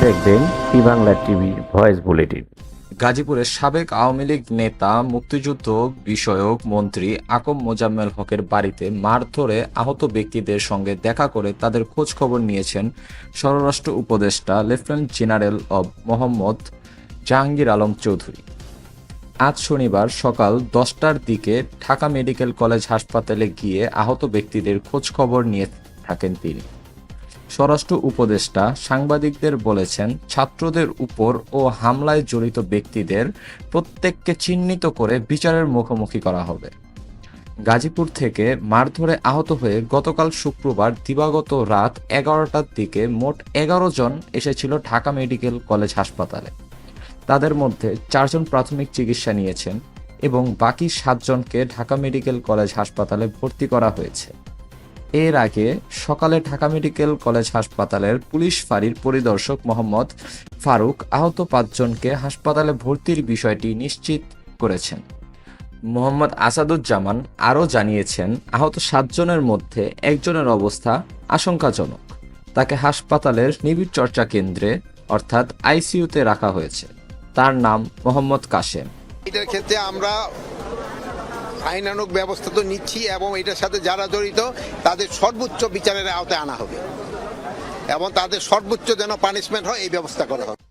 দেখবেন টি Bangla TV voice bulletin. গাজীপুরের সাবেক আওয়ামী লীগ নেতা মুক্তিযুদ্ধ বিষয়ক মন্ত্রী আকম মোজাম্মেল হকের বাড়িতে মারধরে আহত ব্যক্তিদের সঙ্গে দেখা করে তাদের খোঁজ খবর নিয়েছেন স্বরাষ্ট্র উপদেষ্টা lieutenant general of Mohammad Jahangir Alam Chowdhury. আজ শনিবার সকাল 10টার দিকে ঢাকা মেডিকেল কলেজ হাসপাতালে গিয়ে আহত ব্যক্তিদের খোঁজ খবর নিয়ে থাকেন তিনি। স্বরাষ্ট্র উপদেষ্টা সাংবাদিকদের বলেছেন, ছাত্রদের উপর ও হামলায় জড়িত ব্যক্তিদের প্রত্যেককে চিহ্নিত করে বিচারের মুখোমুখি করা হবে। গাজীপুর থেকে মারধরে আহত হয়ে গতকাল শুক্রবার দিবাগত রাত 11টার দিকে মোট 11 জন এসেছিল ঢাকা মেডিকেল কলেজ হাসপাতালে। তাদের মধ্যে 4 জন প্রাথমিক চিকিৎসা নিয়েছেন এবং বাকি 7 জনকে ঢাকা মেডিকেল কলেজ হাসপাতালে ভর্তি করা হয়েছে। এর আগে সকালে ঢাকা মেডিকেল কলেজ হাসপাতালের পুলিশ ফাঁড়ির পরিদর্শক মোহাম্মদ ফারুক আহত 5 জনকে হাসপাতালে ভর্তির বিষয়টি নিশ্চিত করেছেন। মোহাম্মদ আসাদুজ্জামান আরও জানিয়েছেন, আহত 7 জনের মধ্যে একজনের অবস্থা আশঙ্কাজনক। তাকে হাসপাতালের নিবিড় চর্চা কেন্দ্রে অর্থাৎ আইসিইউতে রাখা হয়েছে। তার নাম মোহাম্মদ কাশেম। এটার ক্ষেত্রে আমরা আইনানুগ ব্যবস্থা তো নিচ্ছি এবং এটার সাথে যারা জড়িত তাদের সর্বোচ্চ বিচারের আওতায় আনা হবে এবং তাদের সর্বোচ্চ যেন পানিশমেন্ট হয় এই ব্যবস্থা করা হবে।